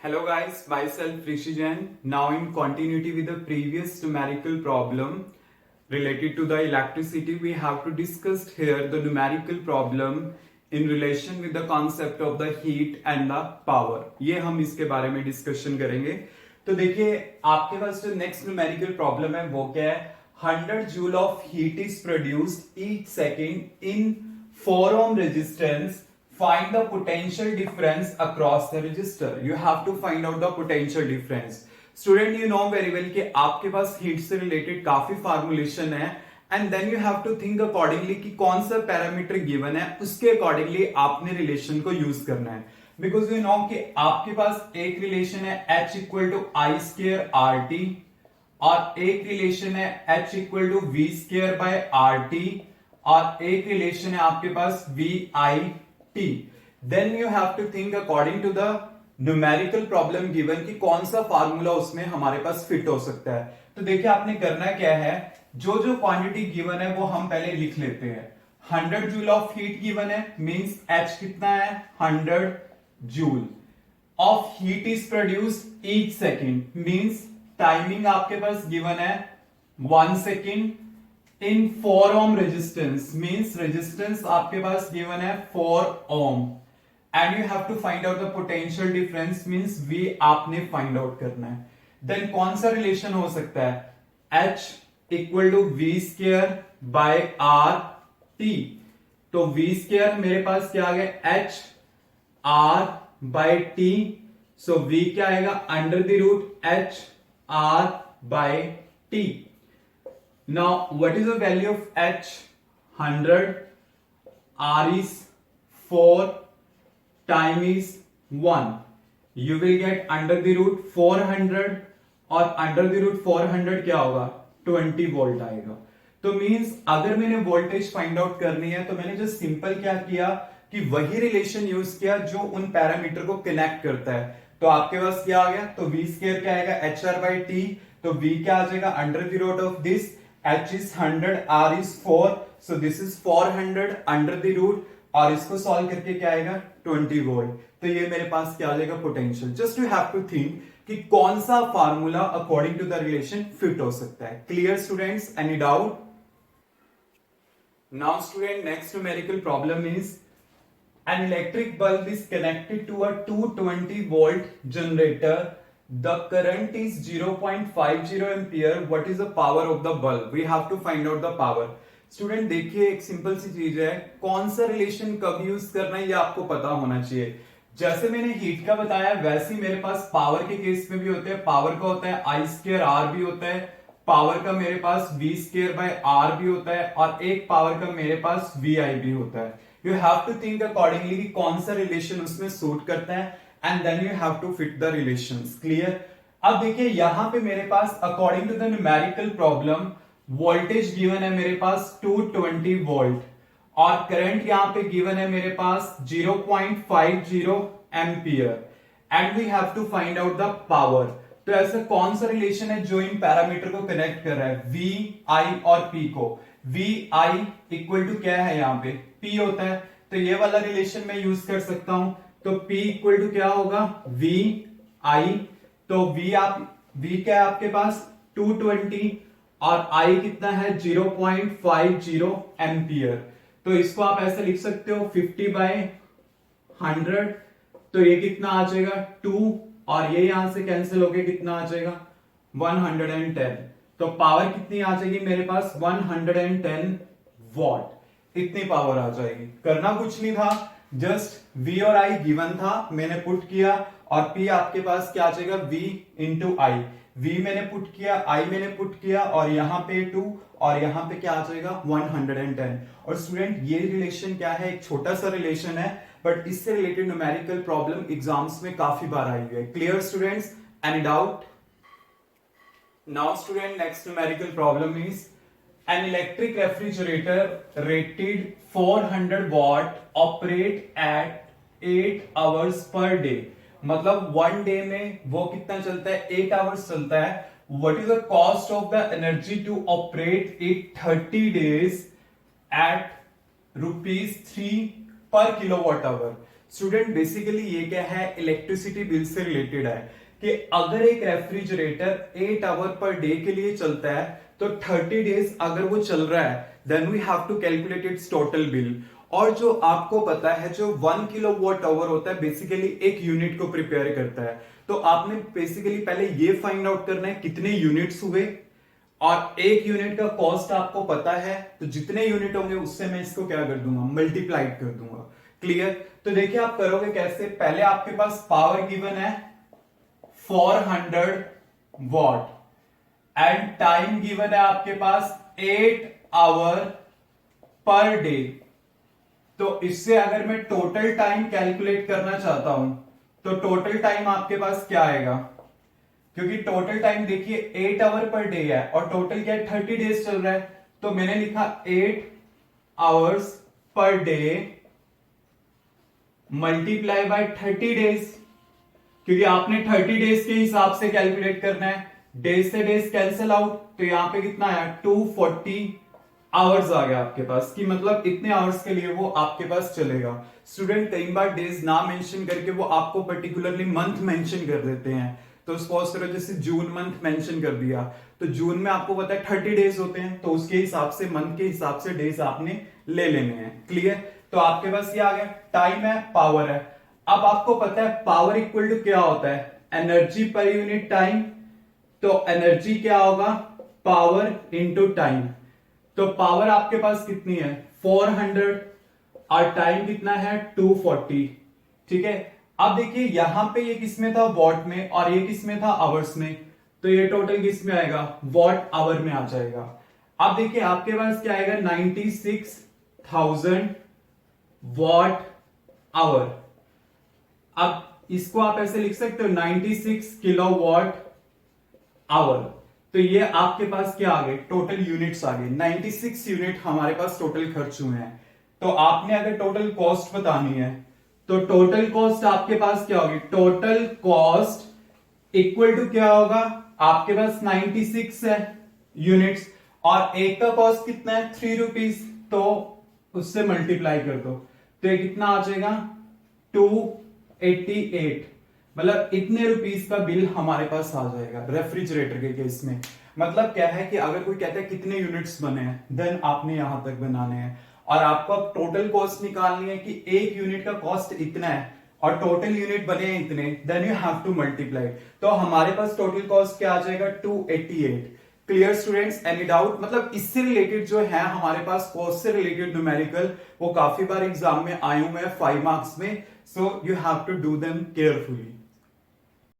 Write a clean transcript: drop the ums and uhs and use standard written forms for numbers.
Hello guys, myself Rishi Jain. Now in continuity with the previous numerical problem related to the electricity, we have to discuss here the numerical problem in relation with the concept of the heat and the power. ये हम इसके बारे में discussion करेंगे. तो देखिए आपके पास जो नेक्स्ट न्यूमेरिकल प्रॉब्लम है वो क्या है. 100 joule of heat is produced each second in 4 ohm resistance. Find the potential difference across the resistor. You have to find out the potential difference. Student, you know very well कि आपके पास heat से related काफी formulation है and then you have to think accordingly कि कौन सा parameter given है उसके अकॉर्डिंगली आपने रिलेशन को यूज करना है. बिकॉज यू नो कि आपके पास एक रिलेशन है H equal to I squared R T और एक रिलेशन है H equal to V square by R T और एक रिलेशन है आपके पास V I T. Then you have to think according to the numerical problem given कि कौन सा फार्मूला उसमें हमारे पास फिट हो सकता है. तो देखिए आपने करना क्या है, जो जो क्वांटिटी गिवन है वो हम पहले लिख लेते हैं. 100 जूल ऑफ हीट गिवन है मींस H कितना है 100 joule of heat is produced each second means timing आपके पास गिवन है 1 second in 4 ohm resistance means resistance आपके पास given है 4 ohm and you have to find out the potential difference means V आपने find out करना है. then कौन सा relation हो सकता है H equal to V square by R T. तो V स्क्र मेरे पास क्या आ गया H R by T. So V क्या आएगा under the root H R by T. Now, what is the value of H? 100, R is 4, time is 1. You will get under the root 400 और under the root 400 क्या होगा 20 volt आएगा. तो means अगर मैंने voltage find out करनी है तो मैंने जो सिंपल क्या किया कि वही रिलेशन यूज किया जो उन पैरामीटर को कनेक्ट करता है. तो आपके पास क्या आ गया, तो वी स्क्वायर क्या आएगा एच आर बाई टी. तो वी क्या आ जाएगा under the root of this H is 100, R is 4, so this is 400 under the root और इसको सॉल्व करके क्या आएगा 20 वोल्ट. तो ये मेरे पास क्या आ जाएगा potential. Just you have to think कि कौन सा formula according to the relation fit हो सकता है. Clear students, any doubt? Now student next numerical problem is an electric bulb is connected to a 220 volt generator. The current is 0.50 ampere. What is the power of the bulb? We have to find out the power. Student देखिए एक simple सी चीज है, कौन सा relation कब use करना है ये आपको पता होना चाहिए. जैसे मैंने हीट का बताया वैसे ही मेरे पास पावर के केस में भी होते हैं. पावर का होता है आई स्क्र आर भी होता है, पावर का मेरे पास वी स्क्र बाय आर भी होता है और एक पावर का मेरे पास वी आई भी होता है. You have to think accordingly कि कौन सा रिलेशन उसमें सूट करता है and then you have to fit the relations. Clear? अब देखिए यहां पे मेरे पास according to the numerical problem voltage given है मेरे पास 220 वोल्ट और करंट यहां पे गिवन है मेरे पास 0.50 ampere and we have to find out the power. तो ऐसा कौन सा रिलेशन है जो इन पैरामीटर को कनेक्ट कर रहा है V I और P को. V I इक्वल टू क्या है यहाँ पे P होता है. तो ये वाला रिलेशन मैं यूज कर सकता हूं. तो P इक्वल टू क्या होगा V I. तो V क्या है आपके पास 220 और I कितना है 0.50 एम्पियर. तो इसको आप ऐसे लिख सकते हो 50 बाय 100. तो ये कितना आ जाएगा 2 और ये यहां से कैंसिल होके कितना आ जाएगा 110. तो पावर कितनी आ जाएगी मेरे पास 110 वॉट. इतनी पावर आ जाएगी. करना कुछ नहीं था, जस्ट V और I गिवन था, मैंने पुट किया और P आपके पास क्या आ जाएगा V इंटू I. V मैंने पुट किया, I मैंने पुट किया और यहाँ पे 2 और यहाँ पे क्या आ जाएगा 110. और स्टूडेंट ये रिलेशन क्या है, एक छोटा सा रिलेशन है बट इससे रिलेटेड न्यूमेरिकल प्रॉब्लम एग्जाम्स में काफी बार आई हुई है. Clear students, any doubt? Now student next numerical problem is an electric refrigerator rated 400 watt operate at 8 hours per day. मतलब 1 डे में वो कितना चलता है 8 आवर्स चलता है. What is the cost of the energy to operate it 30 days at rupees 3 per kilowatt hour? Student basically ये क्या है, इलेक्ट्रिसिटी बिल से रिलेटेड है कि अगर एक रेफ्रिजरेटर 8 आवर पर डे के लिए चलता है तो 30 डेज अगर वो चल रहा है then we have to calculate its total bill. और जो आपको पता है जो 1 किलोवाट आवर होता है बेसिकली एक यूनिट को प्रिपेयर करता है, तो आपने बेसिकली पहले ये फाइंड आउट करना है कितने यूनिट्स हुए, और एक यूनिट का कॉस्ट आपको पता है तो जितने यूनिट होंगे उससे मैं इसको क्या कर दूंगा, मल्टीप्लाइड कर दूंगा। क्लियर? तो देखिए आप करोगे कैसे, पहले आपके पास पावर गिवन है 400 वॉट एंड टाइम गिवन है आपके पास 8 आवर पर डे। तो इससे अगर मैं टोटल टाइम कैलकुलेट करना चाहता हूं तो टोटल टाइम आपके पास क्या आएगा, क्योंकि टोटल टाइम देखिए 8 आवर पर डे है और टोटल क्या है 30 डेज चल रहा है, तो मैंने लिखा 8 hours per day multiply by 30 days, क्योंकि आपने 30 डेज के हिसाब से कैलकुलेट करना है। डेज से डेज कैंसिल आउट, तो यहां पे कितना आया 240 आवर्स आ गया आपके पास, कि मतलब इतने आवर्स के लिए वो आपके पास चलेगा। स्टूडेंट कई बार डेज ना मेंशन करके वो आपको पर्टिकुलरली मंथ मेंशन कर देते हैं, तो सपोज करो जैसे जून मंथ मेंशन कर दिया, तो जून में आपको पता है 30 डेज होते हैं, तो उसके हिसाब से मंथ के हिसाब से डेज आपने ले लेने हैं। क्लियर? तो आपके पास ये आ गया, टाइम है, पावर है। अब आपको पता है पावर इक्वल टू क्या होता है, एनर्जी पर यूनिट टाइम। तो एनर्जी क्या होगा, पावर इंटू टाइम। तो पावर आपके पास कितनी है 400 और टाइम कितना है 240। ठीक है, अब देखिए यहां पे ये किस में था, वॉट में, और ये किस में था, आवर्स में, तो ये टोटल किस में आएगा, वॉट आवर में आ जाएगा। अब देखिए आपके पास क्या आएगा 96,000 वॉट आवर। अब इसको आप ऐसे लिख सकते हो 96 किलोवाट आवर। तो ये आपके पास क्या आ गए, टोटल यूनिट्स आ गए, 96 यूनिट हमारे पास टोटल खर्च हुए हैं। तो आपने अगर टोटल कॉस्ट बतानी है तो टोटल कॉस्ट आपके पास क्या होगी, टोटल कॉस्ट इक्वल टू क्या होगा, आपके पास 96 है यूनिट्स और एक का कॉस्ट कितना है 3 रुपीज, तो उससे मल्टीप्लाई कर दो, तो ये कितना आ जाएगा 288, मतलब इतने रुपीस का बिल हमारे पास आ जाएगा रेफ्रिजरेटर के केस में। मतलब क्या है कि अगर कोई कहता है कितने यूनिट्स बने हैं, देन आपने यहां तक बनाने हैं और आपको अब टोटल कॉस्ट निकालनी है कि एक यूनिट का कॉस्ट इतना है और टोटल यूनिट बने हैं इतने, then you have to multiply. तो हमारे पास टोटल कॉस्ट क्या आ जाएगा 288। Clear students? Any doubt? मतलब इससे रिलेटेड जो है हमारे पास कॉस्ट से रिलेटेड न्यूमेरिकल वो काफी बार एग्जाम में आए हुए हैं 5 मार्क्स में, so you have to do them carefully.